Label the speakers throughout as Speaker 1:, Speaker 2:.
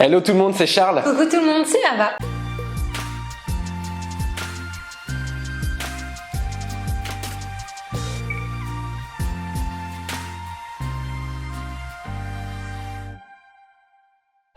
Speaker 1: Hello tout le monde, c'est Charles.
Speaker 2: Coucou tout le monde, c'est Ava.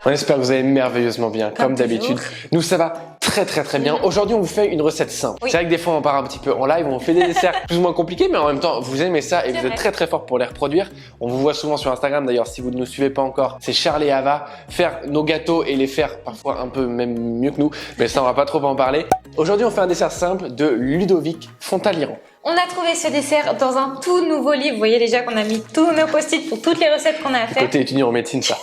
Speaker 1: On espère que vous allez merveilleusement bien, comme d'habitude. Nous, ça va très bien. Aujourd'hui, on vous fait une recette simple. Oui. C'est vrai que des fois, on part un petit peu en live, on fait des desserts plus ou moins compliqués, mais en même temps, vous aimez ça et vous êtes très fort pour les reproduire. On vous voit souvent sur Instagram, d'ailleurs, si vous ne nous suivez pas encore, c'est Charles et Ava, faire nos gâteaux et les faire parfois un peu même mieux que nous, mais ça, on va pas trop en parler. Aujourd'hui, on fait un dessert simple de Ludovic Fontaliran.
Speaker 2: On a trouvé ce dessert dans un tout nouveau livre. Vous voyez déjà qu'on a mis tous nos post-it pour toutes les recettes qu'on a à faire.
Speaker 1: Côté étudiant en médecine, ça.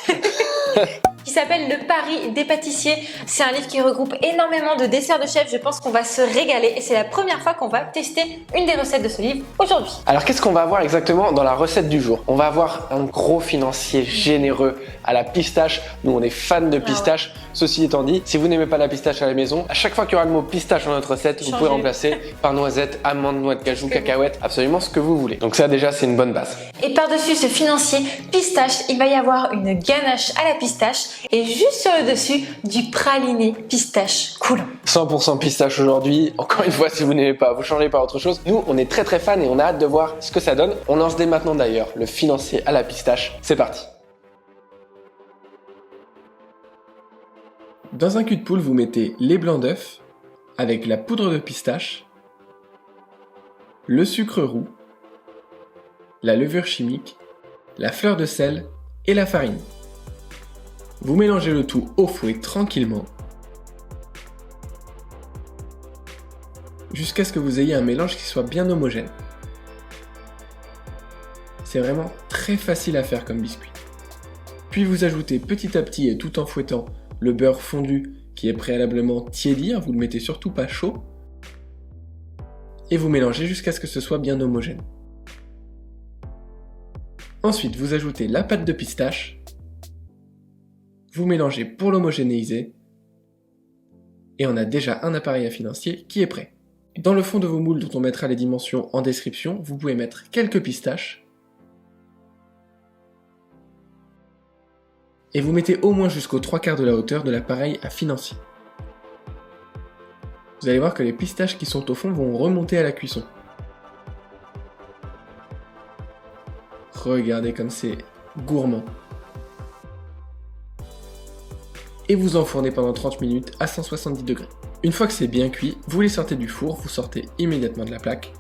Speaker 2: Qui s'appelle Le Paris des pâtissiers. C'est un livre qui regroupe énormément de desserts de chefs. Je pense qu'on va se régaler et c'est la première fois qu'on va tester une des recettes de ce livre aujourd'hui.
Speaker 1: Alors qu'est-ce qu'on va avoir exactement dans la recette du jour? On va avoir un gros financier généreux à la pistache. Nous, on est fans de pistache. Ouais. Ceci étant dit, si vous n'aimez pas la pistache à la maison, à chaque fois qu'il y aura le mot pistache dans notre recette, vous pouvez remplacer par noisette, amande, noix de cajou, cacahuète, absolument ce que vous voulez. Donc ça déjà, c'est une bonne base.
Speaker 2: Et par-dessus ce financier pistache, il va y avoir une ganache à la pistache et juste sur le dessus, du praliné pistache coulant.
Speaker 1: 100% pistache aujourd'hui. Encore une fois, si vous n'aimez pas, vous changez par autre chose. Nous, on est très fans et on a hâte de voir ce que ça donne. On lance dès maintenant d'ailleurs le financier à la pistache. C'est parti. Dans un cul de poule, vous mettez les blancs d'œufs avec la poudre de pistache, le sucre roux, la levure chimique, la fleur de sel et la farine. Vous mélangez le tout au fouet tranquillement jusqu'à ce que vous ayez un mélange qui soit bien homogène. C'est vraiment très facile à faire comme biscuit. Puis vous ajoutez petit à petit et tout en fouettant le beurre fondu qui est préalablement tiédi, vous ne le mettez surtout pas chaud, et vous mélangez jusqu'à ce que ce soit bien homogène. Ensuite, vous ajoutez la pâte de pistache, vous mélangez pour l'homogénéiser, et on a déjà un appareil à financier qui est prêt. Dans le fond de vos moules dont on mettra les dimensions en description, vous pouvez mettre quelques pistaches, et vous mettez au moins jusqu'aux 3/4 de la hauteur de l'appareil à financier. Vous allez voir que les pistaches qui sont au fond vont remonter à la cuisson. Regardez comme c'est gourmand. Et vous enfournez pendant 30 minutes à 170 degrés. Une fois que c'est bien cuit, vous les sortez du four, vous sortez immédiatement de la plaque,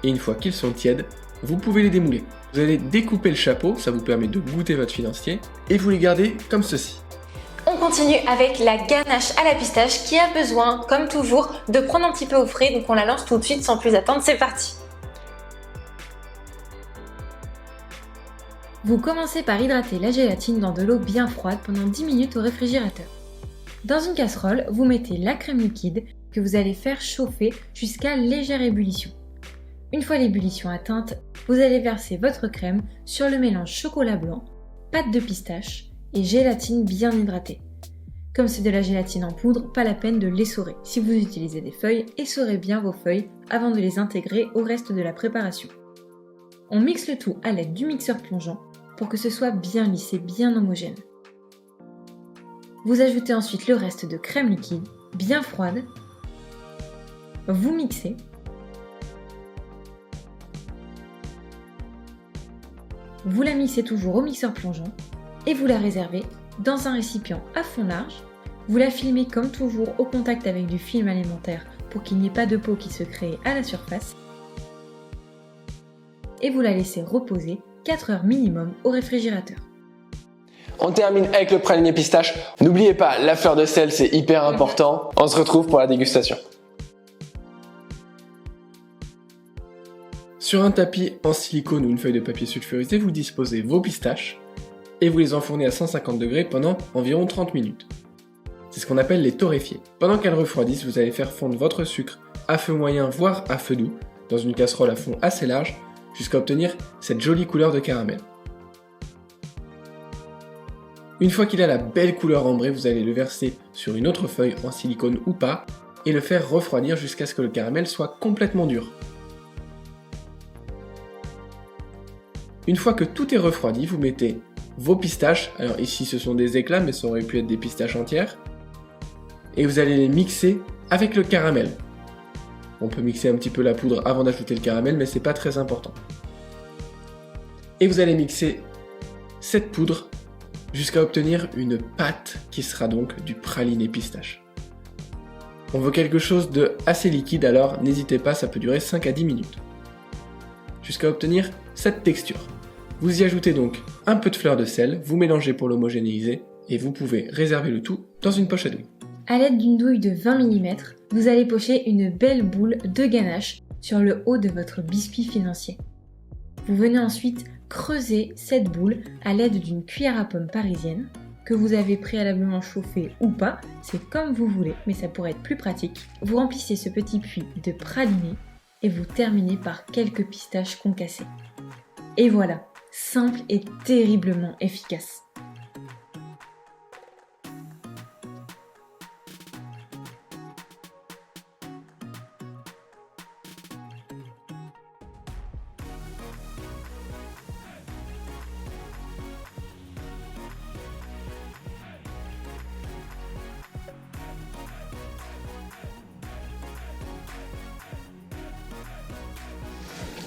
Speaker 1: et une fois qu'ils sont tièdes, vous pouvez les démouler. Vous allez découper le chapeau, ça vous permet de goûter votre financier, et vous les gardez comme ceci.
Speaker 2: On continue avec la ganache à la pistache qui a besoin, comme toujours, de prendre un petit peu au frais, donc on la lance tout de suite sans plus attendre, c'est parti. Vous commencez par hydrater la gélatine dans de l'eau bien froide pendant 10 minutes au réfrigérateur. Dans une casserole, vous mettez la crème liquide que vous allez faire chauffer jusqu'à légère ébullition. Une fois l'ébullition atteinte, vous allez verser votre crème sur le mélange chocolat blanc, pâte de pistache et gélatine bien hydratée. Comme c'est de la gélatine en poudre, pas la peine de l'essorer. Si vous utilisez des feuilles, essorez bien vos feuilles avant de les intégrer au reste de la préparation. On mixe le tout à l'aide du mixeur plongeant pour que ce soit bien lisse et bien homogène. Vous ajoutez ensuite le reste de crème liquide, bien froide. Vous mixez. Vous la mixez toujours au mixeur plongeant et vous la réservez dans un récipient à fond large. Vous la filmez comme toujours au contact avec du film alimentaire pour qu'il n'y ait pas de peau qui se crée à la surface. Et vous la laissez reposer 4 heures minimum au réfrigérateur.
Speaker 1: On termine avec le praliné pistache. N'oubliez pas, la fleur de sel, c'est hyper important. On se retrouve pour la dégustation. Sur un tapis en silicone ou une feuille de papier sulfurisé, vous disposez vos pistaches et vous les enfournez à 150 degrés pendant environ 30 minutes. C'est ce qu'on appelle les torréfier. Pendant qu'elles refroidissent, vous allez faire fondre votre sucre à feu moyen voire à feu doux dans une casserole à fond assez large jusqu'à obtenir cette jolie couleur de caramel. Une fois qu'il a la belle couleur ambrée, vous allez le verser sur une autre feuille en silicone ou pas et le faire refroidir jusqu'à ce que le caramel soit complètement dur. Une fois que tout est refroidi, vous mettez
Speaker 3: vos pistaches. Alors ici ce sont des éclats, mais ça aurait pu être des pistaches entières. Et vous allez les mixer avec le caramel. On peut mixer un petit peu la poudre avant d'ajouter le caramel, mais c'est pas très important. Et vous allez mixer cette poudre jusqu'à obtenir une pâte qui sera donc du praliné pistache. On veut quelque chose de assez liquide, alors n'hésitez pas, ça peut durer 5 à 10 minutes. Jusqu'à obtenir cette texture. Vous y ajoutez donc un peu de fleur de sel, vous mélangez pour l'homogénéiser et vous pouvez réserver le tout dans une poche à douille.
Speaker 2: À l'aide d'une douille de 20 mm, vous allez pocher une belle boule de ganache sur le haut de votre biscuit financier. Vous venez ensuite creuser cette boule à l'aide d'une cuillère à pomme parisienne que vous avez préalablement chauffée ou pas, c'est comme vous voulez, mais ça pourrait être plus pratique. Vous remplissez ce petit puits de praliné et vous terminez par quelques pistaches concassées. Et voilà, simple et terriblement efficace.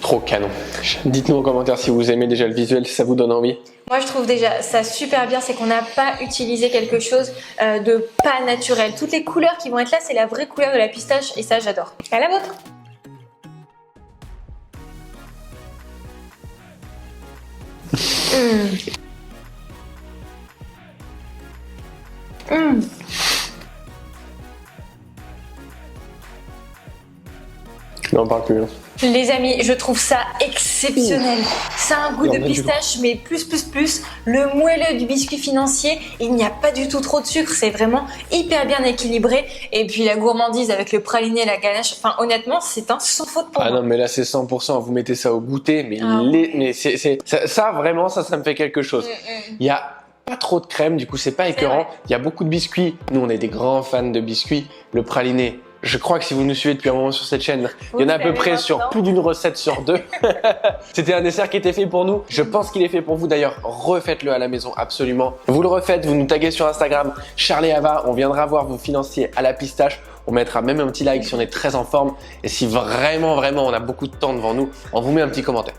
Speaker 1: Trop canon. Dites-nous en commentaire si vous aimez déjà le visuel, si ça vous donne envie.
Speaker 4: Moi, je trouve déjà ça super bien, c'est qu'on n'a pas utilisé quelque chose de pas naturel. Toutes les couleurs qui vont être là, c'est la vraie couleur de la pistache et ça, j'adore. À la vôtre.
Speaker 1: Non, on parle plus.
Speaker 4: Les amis, je trouve ça exceptionnel. Ça a un goût
Speaker 1: Non,
Speaker 4: de
Speaker 1: pas du
Speaker 4: pistache, mais plus. Le moelleux du biscuit financier, il n'y a pas du tout trop de sucre. C'est vraiment hyper bien équilibré. Et puis la gourmandise avec le praliné, la ganache. Enfin, honnêtement, c'est un sans faute pour moi.
Speaker 1: Ah non, mais là c'est 100%. Vous mettez ça au goûter, mais vraiment, ça me fait quelque chose. Il y a pas trop de crème, du coup c'est pas écœurant. Il y a beaucoup de biscuits. Nous, on est des grands fans de biscuits. Le praliné. Je crois que si vous nous suivez depuis un moment sur cette chaîne, il y en a à peu près sur plus d'une recette sur 2. C'était un dessert qui était fait pour nous. Je pense qu'il est fait pour vous. D'ailleurs, refaites-le à la maison, absolument. Vous le refaites, vous nous taguez sur Instagram, Charles et Ava. On viendra voir vos financiers à la pistache. On mettra même un petit like si on est très en forme. Et si vraiment on a beaucoup de temps devant nous, on vous met un petit commentaire.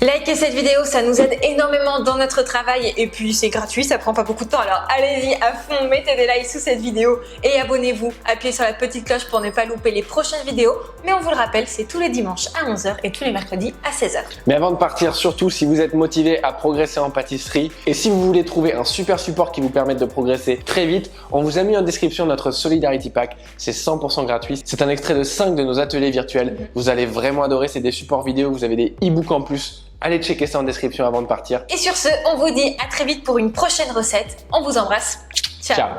Speaker 4: Likez cette vidéo, ça nous aide énormément dans notre travail et puis c'est gratuit, ça prend pas beaucoup de temps. Alors allez-y à fond, mettez des likes sous cette vidéo et abonnez-vous. Appuyez sur la petite cloche pour ne pas louper les prochaines vidéos. Mais on vous le rappelle, c'est tous les dimanches à 11h et tous les mercredis à 16h.
Speaker 1: Mais avant de partir, surtout si vous êtes motivé à progresser en pâtisserie et si vous voulez trouver un super support qui vous permette de progresser très vite, on vous a mis en description notre Solidarity Pack. C'est 100% gratuit. C'est un extrait de 5 de nos ateliers virtuels. Vous allez vraiment adorer, c'est des supports vidéo, vous avez des e-books en plus. Allez checker ça en description avant de partir.
Speaker 4: Et sur ce, on vous dit à très vite pour une prochaine recette. On vous embrasse. Ciao.